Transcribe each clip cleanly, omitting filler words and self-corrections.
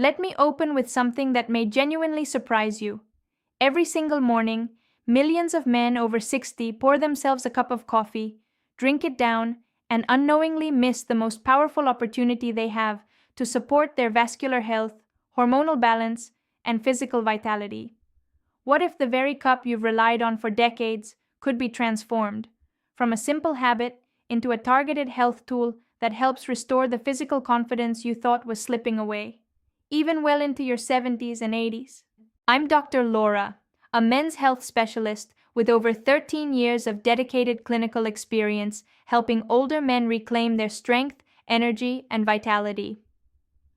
Let me open with something that may genuinely surprise you. Every single morning, millions of men over 60 pour themselves a cup of coffee, drink it down, and unknowingly miss the most powerful opportunity they have to support their vascular health, hormonal balance, and physical vitality. What if the very cup you've relied on for decades could be transformed from a simple habit into a targeted health tool that helps restore the physical confidence you thought was slipping away, even well into your 70s and 80s? I'm Dr. Laura, a men's health specialist with over 13 years of dedicated clinical experience helping older men reclaim their strength, energy, and vitality.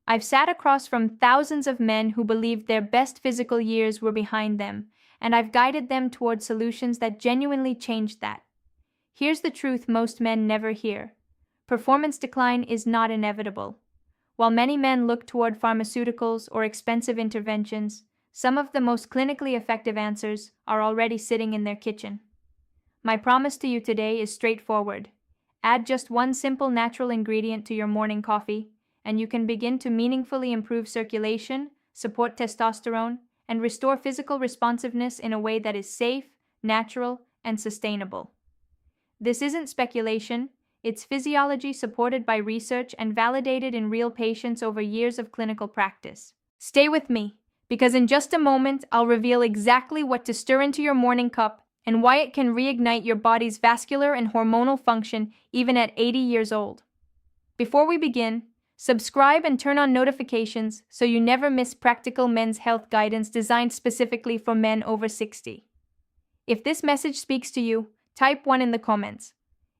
I've sat across from thousands of men who believed their best physical years were behind them, and I've guided them toward solutions that genuinely changed that. Here's the truth most men never hear. Performance decline is not inevitable. While many men look toward pharmaceuticals or expensive interventions, some of the most clinically effective answers are already sitting in their kitchen. My promise to you today is straightforward. Add just one simple natural ingredient to your morning coffee, and you can begin to meaningfully improve circulation, support testosterone, and restore physical responsiveness in a way that is safe, natural, and sustainable. This isn't speculation, it's physiology supported by research and validated in real patients over years of clinical practice. Stay with me, because in just a moment I'll reveal exactly what to stir into your morning cup and why it can reignite your body's vascular and hormonal function even at 80 years old. Before we begin, subscribe and turn on notifications so you never miss practical men's health guidance designed specifically for men over 60. If this message speaks to you, type 1 in the comments.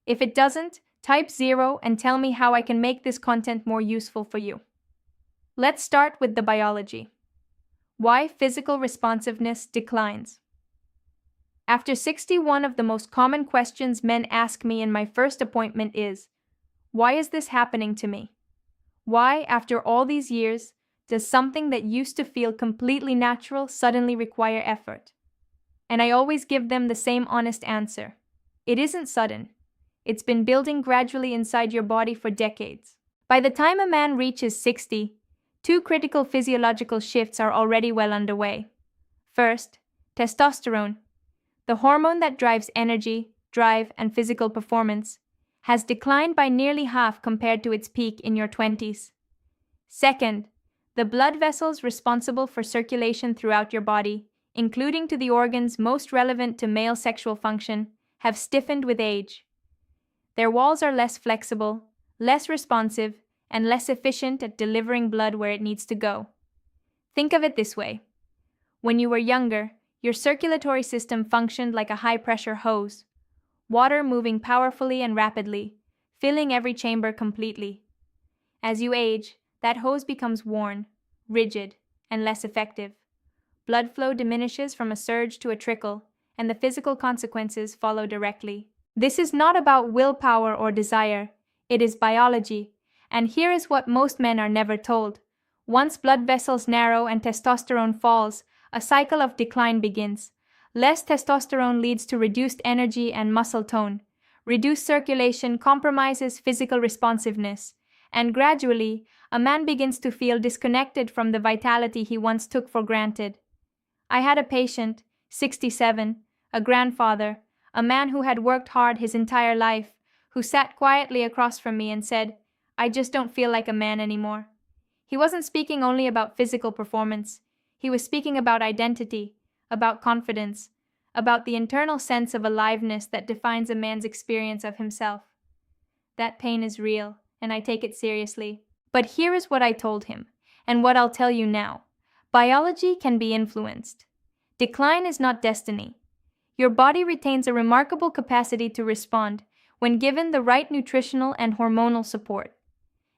If it doesn't, type 0 and tell me how I can make this content more useful for you. Let's start with the biology. Why physical responsiveness declines. After 61 of the most common questions men ask me in my first appointment is, why is this happening to me? Why, after all these years, does something that used to feel completely natural suddenly require effort? And I always give them the same honest answer. It isn't sudden. It's been building gradually inside your body for decades. By the time a man reaches 60, two critical physiological shifts are already well underway. First, testosterone, the hormone that drives energy, drive, and physical performance, has declined by nearly half compared to its peak in your 20s. Second, the blood vessels responsible for circulation throughout your body, including to the organs most relevant to male sexual function, have stiffened with age. Their walls are less flexible, less responsive, and less efficient at delivering blood where it needs to go. Think of it this way. When you were younger, your circulatory system functioned like a high-pressure hose, water moving powerfully and rapidly, filling every chamber completely. As you age, that hose becomes worn, rigid, and less effective. Blood flow diminishes from a surge to a trickle, and the physical consequences follow directly. This is not about willpower or desire, it is biology, and here is what most men are never told. Once blood vessels narrow and testosterone falls, a cycle of decline begins. Less testosterone leads to reduced energy and muscle tone. Reduced circulation compromises physical responsiveness, and gradually, a man begins to feel disconnected from the vitality he once took for granted. I had a patient, 67, a grandfather, a man who had worked hard his entire life, who sat quietly across from me and said, "I just don't feel like a man anymore." He wasn't speaking only about physical performance. He was speaking about identity, about confidence, about the internal sense of aliveness that defines a man's experience of himself. That pain is real, and I take it seriously. But here is what I told him, and what I'll tell you now. Biology can be influenced. Decline is not destiny. Your body retains a remarkable capacity to respond when given the right nutritional and hormonal support.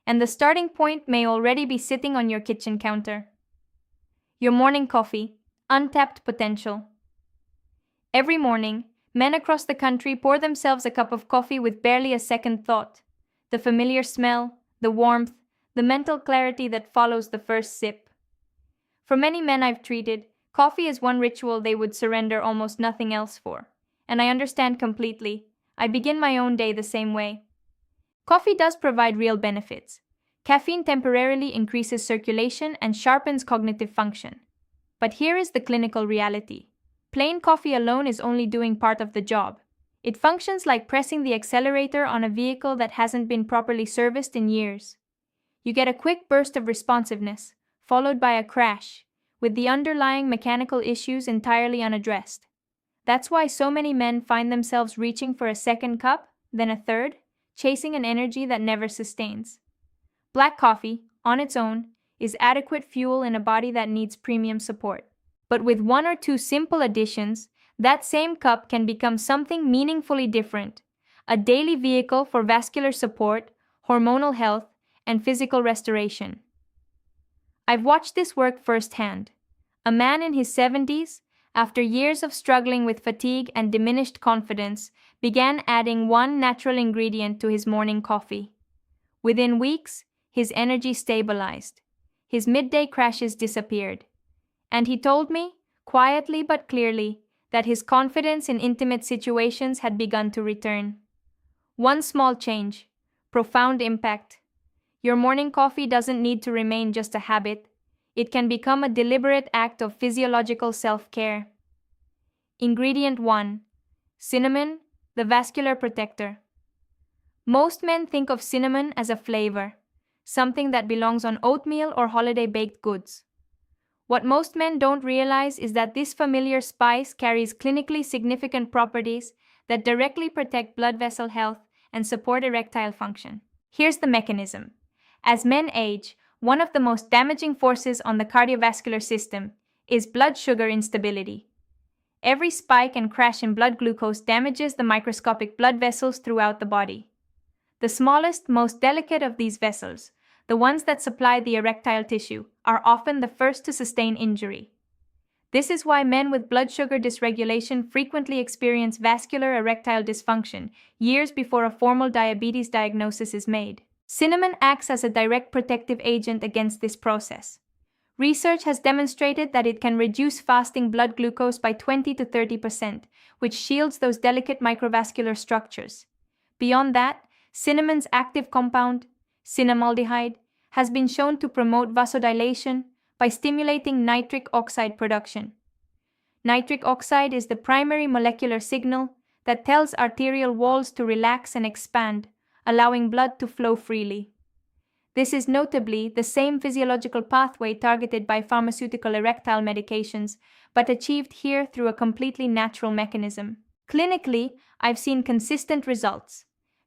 And the starting point may already be sitting on your kitchen counter. Your morning coffee, untapped potential. Every morning, men across the country pour themselves a cup of coffee with barely a second thought. The familiar smell, the warmth, the mental clarity that follows the first sip. For many men I've treated, coffee is one ritual they would surrender almost nothing else for. And I understand completely. I begin my own day the same way. Coffee does provide real benefits. Caffeine temporarily increases circulation and sharpens cognitive function. But here is the clinical reality. Plain coffee alone is only doing part of the job. It functions like pressing the accelerator on a vehicle that hasn't been properly serviced in years. You get a quick burst of responsiveness, followed by a crash, with the underlying mechanical issues entirely unaddressed. That's why so many men find themselves reaching for a second cup, then a third, chasing an energy that never sustains. Black coffee, on its own, is adequate fuel in a body that needs premium support. But with one or two simple additions, that same cup can become something meaningfully different, a daily vehicle for vascular support, hormonal health, and physical restoration. I've watched this work firsthand. A man in his 70s, after years of struggling with fatigue and diminished confidence, began adding one natural ingredient to his morning coffee. Within weeks, his energy stabilized. His midday crashes disappeared. And he told me, quietly but clearly, that his confidence in intimate situations had begun to return. One small change, profound impact. Your morning coffee doesn't need to remain just a habit. It can become a deliberate act of physiological self-care. Ingredient 1. Cinnamon, the vascular protector. Most men think of cinnamon as a flavor, something that belongs on oatmeal or holiday baked goods. What most men don't realize is that this familiar spice carries clinically significant properties that directly protect blood vessel health and support erectile function. Here's the mechanism. As men age, one of the most damaging forces on the cardiovascular system is blood sugar instability. Every spike and crash in blood glucose damages the microscopic blood vessels throughout the body. The smallest, most delicate of these vessels, the ones that supply the erectile tissue, are often the first to sustain injury. This is why men with blood sugar dysregulation frequently experience vascular erectile dysfunction years before a formal diabetes diagnosis is made. Cinnamon acts as a direct protective agent against this process. Research has demonstrated that it can reduce fasting blood glucose by 20 to 30%, which shields those delicate microvascular structures. Beyond that, cinnamon's active compound, cinnamaldehyde, has been shown to promote vasodilation by stimulating nitric oxide production. Nitric oxide is the primary molecular signal that tells arterial walls to relax and expand, allowing blood to flow freely. This is notably the same physiological pathway targeted by pharmaceutical erectile medications, but achieved here through a completely natural mechanism. Clinically, I've seen consistent results.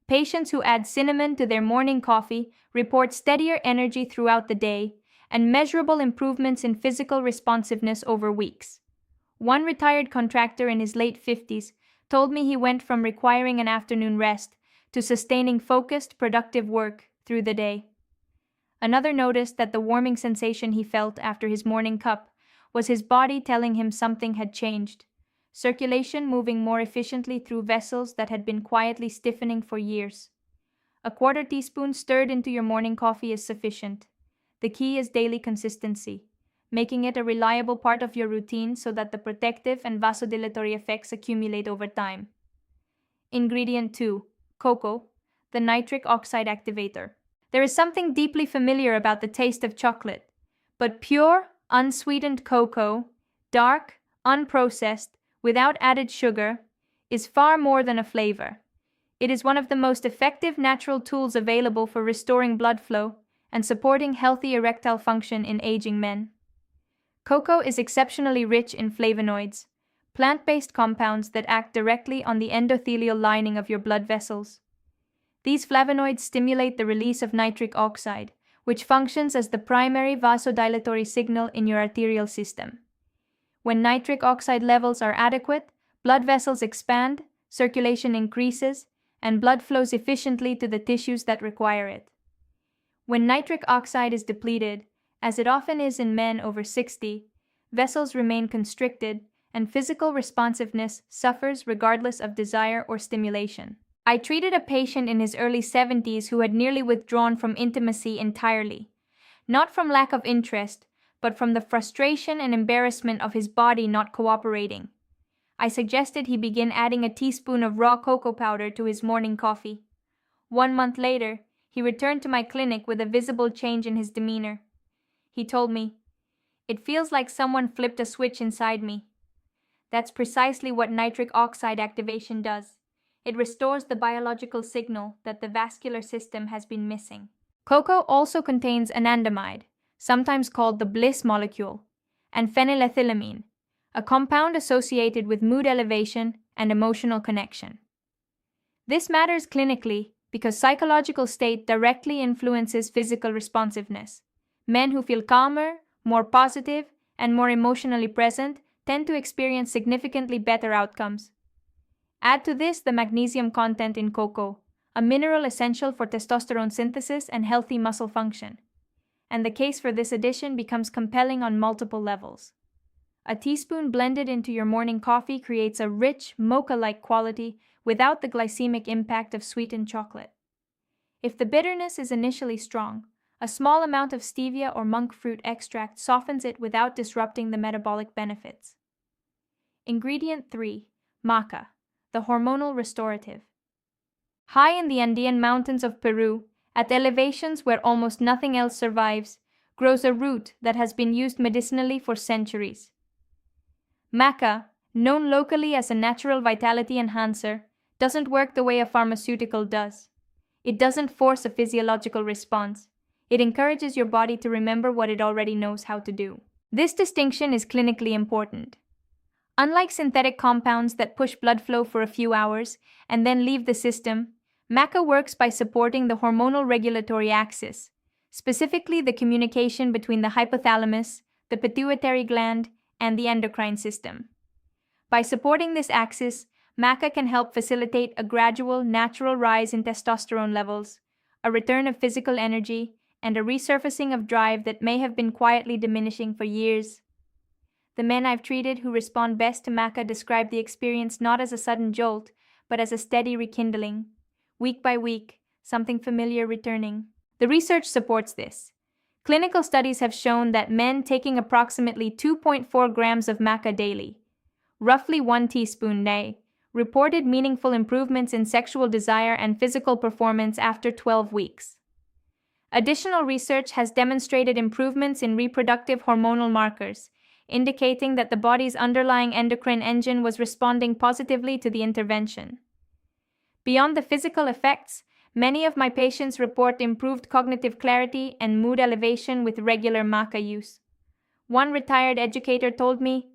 Patients who add cinnamon to their morning coffee report steadier energy throughout the day and measurable improvements in physical responsiveness over weeks. One retired contractor in his late 50s told me he went from requiring an afternoon rest to sustaining focused, productive work through the day. Another noticed that the warming sensation he felt after his morning cup was his body telling him something had changed. Circulation moving more efficiently through vessels that had been quietly stiffening for years. A quarter teaspoon stirred into your morning coffee is sufficient. The key is daily consistency, making it a reliable part of your routine so that the protective and vasodilatory effects accumulate over time. Ingredient 2. Cocoa, the nitric oxide activator. There is something deeply familiar about the taste of chocolate, but pure, unsweetened cocoa, dark, unprocessed, without added sugar, is far more than a flavor. It is one of the most effective natural tools available for restoring blood flow and supporting healthy erectile function in aging men. Cocoa is exceptionally rich in flavonoids, plant-based compounds that act directly on the endothelial lining of your blood vessels. These flavonoids stimulate the release of nitric oxide, which functions as the primary vasodilatory signal in your arterial system. When nitric oxide levels are adequate, blood vessels expand, circulation increases, and blood flows efficiently to the tissues that require it. When nitric oxide is depleted, as it often is in men over 60, vessels remain constricted and physical responsiveness suffers regardless of desire or stimulation. I treated a patient in his early 70s who had nearly withdrawn from intimacy entirely, not from lack of interest, but from the frustration and embarrassment of his body not cooperating. I suggested he begin adding a teaspoon of raw cocoa powder to his morning coffee. 1 month later, He returned to my clinic with a visible change in his demeanor. He told me, "It feels like someone flipped a switch inside me." That's precisely what nitric oxide activation does. It restores the biological signal that the vascular system has been missing. Cocoa also contains anandamide, sometimes called the bliss molecule, and phenylethylamine, a compound associated with mood elevation and emotional connection. This matters clinically because psychological state directly influences physical responsiveness. Men who feel calmer, more positive, and more emotionally present tend to experience significantly better outcomes. Add to this the magnesium content in cocoa, a mineral essential for testosterone synthesis and healthy muscle function, and the case for this addition becomes compelling on multiple levels. A teaspoon blended into your morning coffee creates a rich, mocha-like quality without the glycemic impact of sweetened chocolate. If the bitterness is initially strong, a small amount of stevia or monk fruit extract softens it without disrupting the metabolic benefits. Ingredient 3. Maca, the hormonal restorative. High in the Andean mountains of Peru, at elevations where almost nothing else survives, grows a root that has been used medicinally for centuries. Maca, known locally as a natural vitality enhancer, doesn't work the way a pharmaceutical does. It doesn't force a physiological response. It encourages your body to remember what it already knows how to do. This distinction is clinically important. Unlike synthetic compounds that push blood flow for a few hours and then leave the system, maca works by supporting the hormonal regulatory axis, specifically the communication between the hypothalamus, the pituitary gland, and the endocrine system. By supporting this axis, maca can help facilitate a gradual, natural rise in testosterone levels, a return of physical energy, and a resurfacing of drive that may have been quietly diminishing for years. The men I've treated who respond best to maca describe the experience not as a sudden jolt, but as a steady rekindling. Week by week, something familiar returning. The research supports this. Clinical studies have shown that men taking approximately 2.4 grams of maca daily, roughly 1 teaspoon day, reported meaningful improvements in sexual desire and physical performance after 12 weeks. Additional research has demonstrated improvements in reproductive hormonal markers, indicating that the body's underlying endocrine engine was responding positively to the intervention. Beyond the physical effects, many of my patients report improved cognitive clarity and mood elevation with regular maca use. One retired educator told me,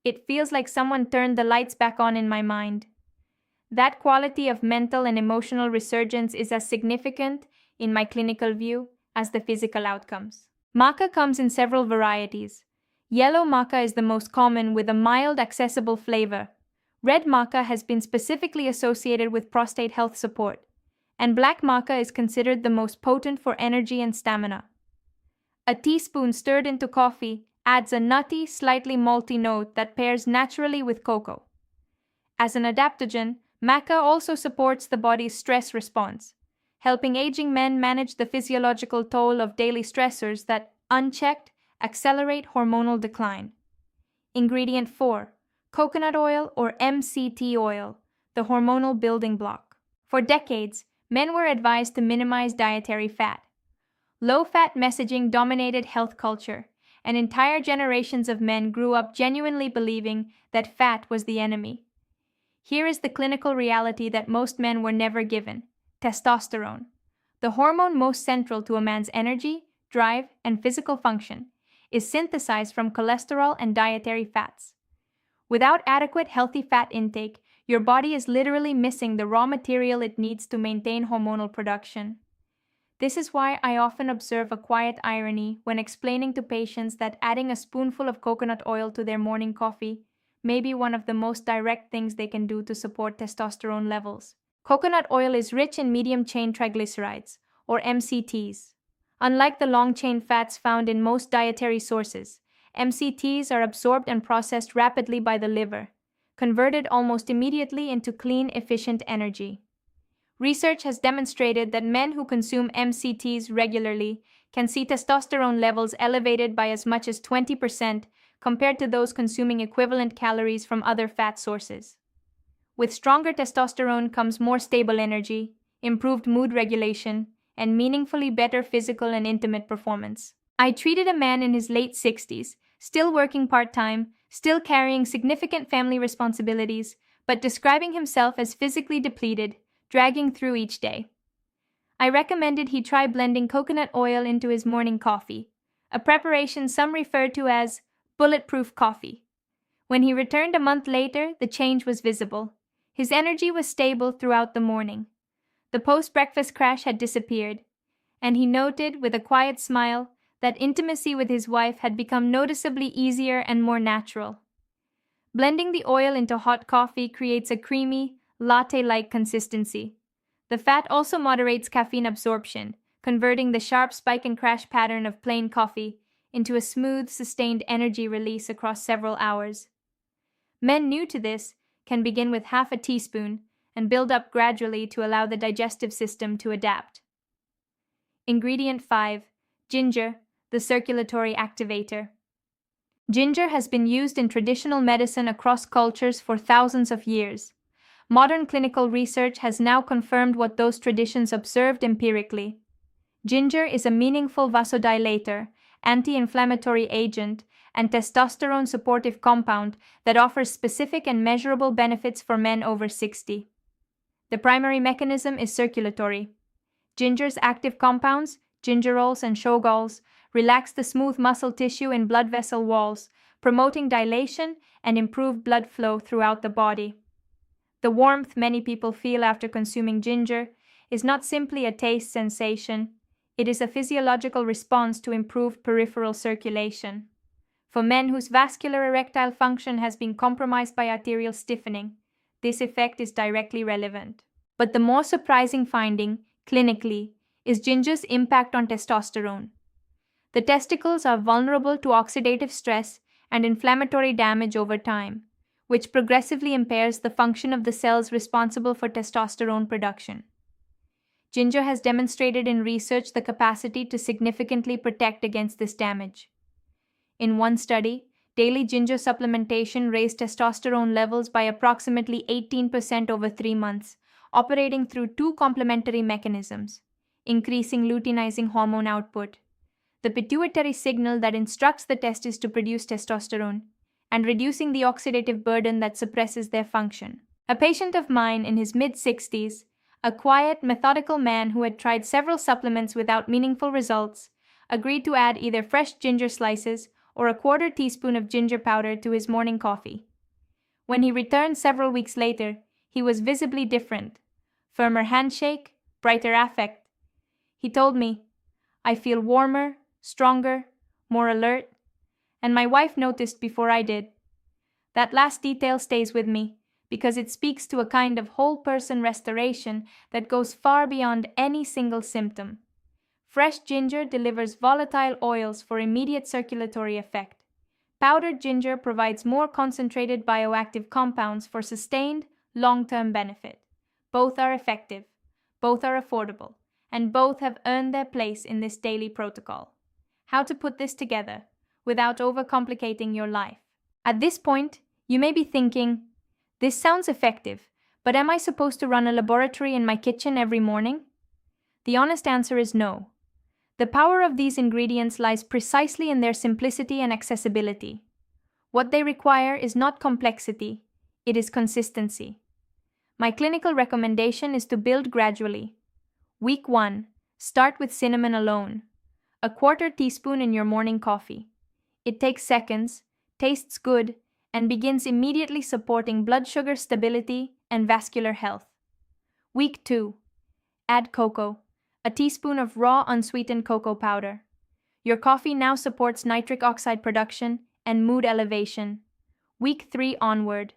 "It feels like someone turned the lights back on in my mind." That quality of mental and emotional resurgence is as significant, in my clinical view, as the physical outcomes. Maca comes in several varieties. Yellow maca is the most common with a mild, accessible flavor. Red maca has been specifically associated with prostate health support, and black maca is considered the most potent for energy and stamina. A teaspoon stirred into coffee adds a nutty, slightly malty note that pairs naturally with cocoa. As an adaptogen, maca also supports the body's stress response, helping aging men manage the physiological toll of daily stressors that, unchecked, accelerate hormonal decline. Ingredient 4. Coconut oil or MCT oil, the hormonal building block. For decades, men were advised to minimize dietary fat. Low-fat messaging dominated health culture, and entire generations of men grew up genuinely believing that fat was the enemy. Here is the clinical reality that most men were never given: testosterone, the hormone most central to a man's energy, drive, and physical function, is synthesized from cholesterol and dietary fats. Without adequate healthy fat intake, your body is literally missing the raw material it needs to maintain hormonal production. This is why I often observe a quiet irony when explaining to patients that adding a spoonful of coconut oil to their morning coffee may be one of the most direct things they can do to support testosterone levels. Coconut oil is rich in medium-chain triglycerides, or MCTs. Unlike the long-chain fats found in most dietary sources, MCTs are absorbed and processed rapidly by the liver, converted almost immediately into clean, efficient energy. Research has demonstrated that men who consume MCTs regularly can see testosterone levels elevated by as much as 20% compared to those consuming equivalent calories from other fat sources. With stronger testosterone comes more stable energy, improved mood regulation, and meaningfully better physical and intimate performance. I treated a man in his late 60s, still working part-time, still carrying significant family responsibilities, but describing himself as physically depleted, dragging through each day. I recommended he try blending coconut oil into his morning coffee, a preparation some refer to as bulletproof coffee. When he returned a month later, the change was visible. His energy was stable throughout the morning. The post-breakfast crash had disappeared, and he noted with a quiet smile that intimacy with his wife had become noticeably easier and more natural. Blending the oil into hot coffee creates a creamy, latte-like consistency. The fat also moderates caffeine absorption, converting the sharp spike and crash pattern of plain coffee into a smooth, sustained energy release across several hours. Men new to this can begin with half a teaspoon and build up gradually to allow the digestive system to adapt. Ingredient 5. Ginger, the circulatory activator. Ginger has been used in traditional medicine across cultures for thousands of years. Modern clinical research has now confirmed what those traditions observed empirically. Ginger is a meaningful vasodilator, anti-inflammatory agent, and testosterone supportive compound that offers specific and measurable benefits for men over 60. The primary mechanism is circulatory. Ginger's active compounds, gingerols and shogols, relax the smooth muscle tissue in blood vessel walls, promoting dilation and improved blood flow throughout the body. The warmth many people feel after consuming ginger is not simply a taste sensation, it is a physiological response to improved peripheral circulation. For men whose vascular erectile function has been compromised by arterial stiffening, this effect is directly relevant. But the more surprising finding, clinically, is ginger's impact on testosterone. The testicles are vulnerable to oxidative stress and inflammatory damage over time, which progressively impairs the function of the cells responsible for testosterone production. Ginger has demonstrated in research the capacity to significantly protect against this damage. In one study, daily ginger supplementation raised testosterone levels by approximately 18% over 3 months, operating through two complementary mechanisms: increasing luteinizing hormone output, the pituitary signal that instructs the testes to produce testosterone, and reducing the oxidative burden that suppresses their function. A patient of mine in his mid-60s, a quiet, methodical man who had tried several supplements without meaningful results, agreed to add either fresh ginger slices or a quarter teaspoon of ginger powder to his morning coffee. When he returned several weeks later, he was visibly different. Firmer handshake, brighter affect. He told me, "I feel warmer, stronger, more alert," and my wife noticed before I did. That last detail stays with me because it speaks to a kind of whole-person restoration that goes far beyond any single symptom. Fresh ginger delivers volatile oils for immediate circulatory effect. Powdered ginger provides more concentrated bioactive compounds for sustained, long-term benefit. Both are effective, both are affordable, and both have earned their place in this daily protocol. How to put this together without overcomplicating your life? At this point, you may be thinking, this sounds effective, but am I supposed to run a laboratory in my kitchen every morning? The honest answer is no. The power of these ingredients lies precisely in their simplicity and accessibility. What they require is not complexity, it is consistency. My clinical recommendation is to build gradually. Week 1, start with cinnamon alone. A quarter teaspoon in your morning coffee. It takes seconds, tastes good, and begins immediately supporting blood sugar stability and vascular health. Week 2, add cocoa. A teaspoon of raw unsweetened cocoa powder. Your coffee now supports nitric oxide production and mood elevation. Week 3 onward.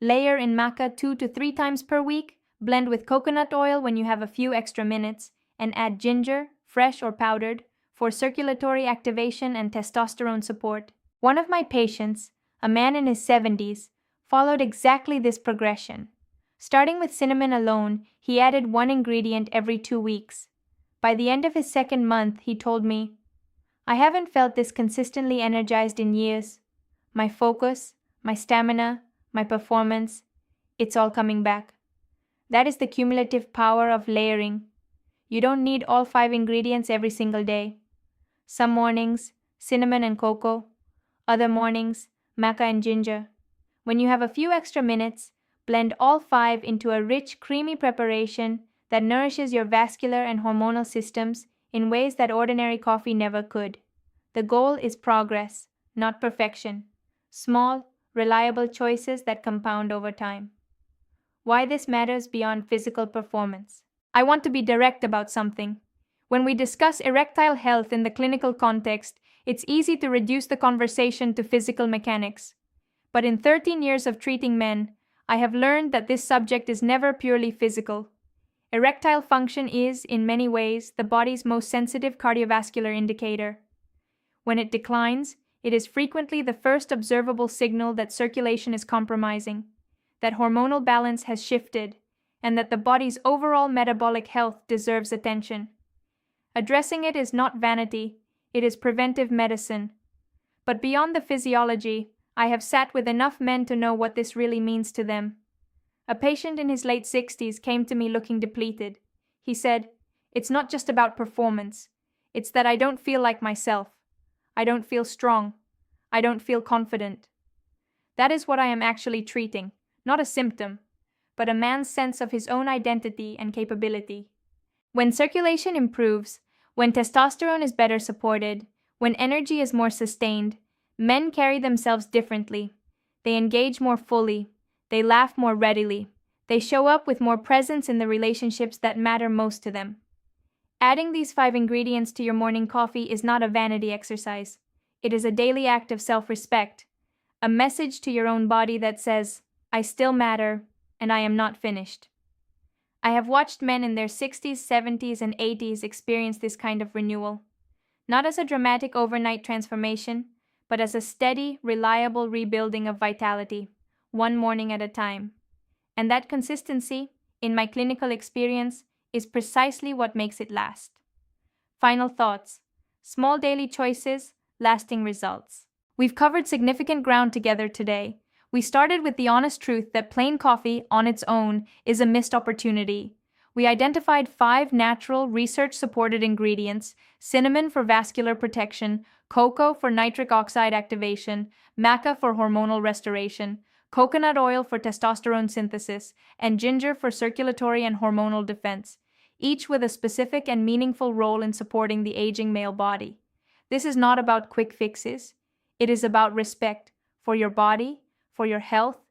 Layer in maca 2 to 3 times per week, blend with coconut oil when you have a few extra minutes, and add ginger, fresh or powdered, for circulatory activation and testosterone support. One of my patients, a man in his 70s, followed exactly this progression. Starting with cinnamon alone, he added one ingredient every 2 weeks. By the end of his second month, he told me, "I haven't felt this consistently energized in years. My focus, my stamina, my performance, it's all coming back." That is the cumulative power of layering. You don't need all 5 ingredients every single day. Some mornings, cinnamon and cocoa. Other mornings, maca and ginger. When you have a few extra minutes, blend all 5 into a rich, creamy preparation that nourishes your vascular and hormonal systems in ways that ordinary coffee never could. The goal is progress, not perfection. Small, reliable choices that compound over time. Why this matters beyond physical performance. I want to be direct about something. When we discuss erectile health in the clinical context, it's easy to reduce the conversation to physical mechanics. But in 13 years of treating men, I have learned that this subject is never purely physical. Erectile function is, in many ways, the body's most sensitive cardiovascular indicator. When it declines, it is frequently the first observable signal that circulation is compromising, that hormonal balance has shifted, and that the body's overall metabolic health deserves attention. Addressing it is not vanity, it is preventive medicine. But beyond the physiology, I have sat with enough men to know what this really means to them. A patient in his late 60s came to me looking depleted. He said, "It's not just about performance. It's that I don't feel like myself. I don't feel strong. I don't feel confident." That is what I am actually treating, not a symptom, but a man's sense of his own identity and capability. When circulation improves, when testosterone is better supported, when energy is more sustained, men carry themselves differently. They engage more fully. They laugh more readily. They show up with more presence in the relationships that matter most to them. Adding these 5 ingredients to your morning coffee is not a vanity exercise. It is a daily act of self-respect, a message to your own body that says, "I still matter, and I am not finished." I have watched men in their 60s, 70s, and 80s experience this kind of renewal, not as a dramatic overnight transformation, but as a steady, reliable rebuilding of vitality, one morning at a time. And that consistency, in my clinical experience, is precisely what makes it last. Final thoughts. Small daily choices, lasting results. We've covered significant ground together today. We started with the honest truth that plain coffee, on its own, is a missed opportunity. We identified 5 natural, research-supported ingredients: cinnamon for vascular protection, cocoa for nitric oxide activation, maca for hormonal restoration, coconut oil for testosterone synthesis, and ginger for circulatory and hormonal defense, each with a specific and meaningful role in supporting the aging male body. This is not about quick fixes. It is about respect for your body, for your health,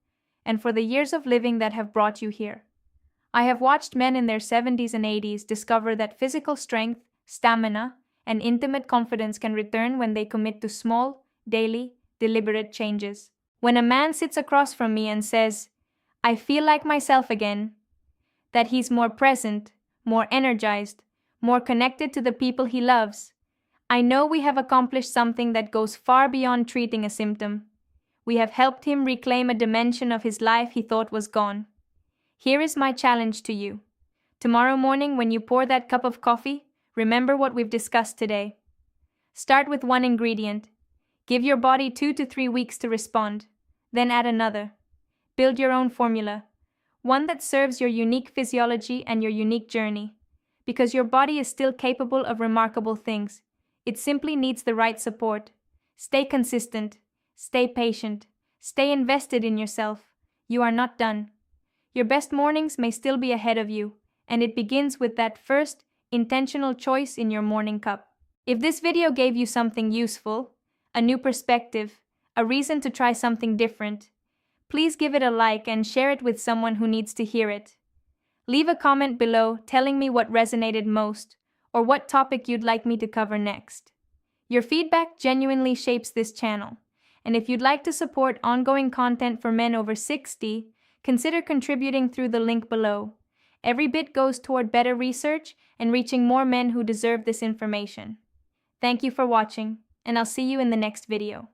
and for the years of living that have brought you here. I have watched men in their 70s and 80s discover that physical strength, stamina, and intimate confidence can return when they commit to small, daily, deliberate changes. When a man sits across from me and says, "I feel like myself again," that he's more present, more energized, more connected to the people he loves, I know we have accomplished something that goes far beyond treating a symptom. We have helped him reclaim a dimension of his life he thought was gone. Here is my challenge to you. Tomorrow morning, when you pour that cup of coffee, remember what we've discussed today. Start with 1 ingredient. Give your body 2 to 3 weeks to respond. Then add another. Build your own formula, one that serves your unique physiology and your unique journey. Because your body is still capable of remarkable things. It simply needs the right support. Stay consistent. Stay patient. Stay invested in yourself. You are not done. Your best mornings may still be ahead of you, and it begins with that first, intentional choice in your morning cup. If this video gave you something useful, a new perspective, a reason to try something different, please give it a like and share it with someone who needs to hear it. Leave a comment below telling me what resonated most, or what topic you'd like me to cover next. Your feedback genuinely shapes this channel, and if you'd like to support ongoing content for men over 60, consider contributing through the link below. Every bit goes toward better research and reaching more men who deserve this information. Thank you for watching, and I'll see you in the next video.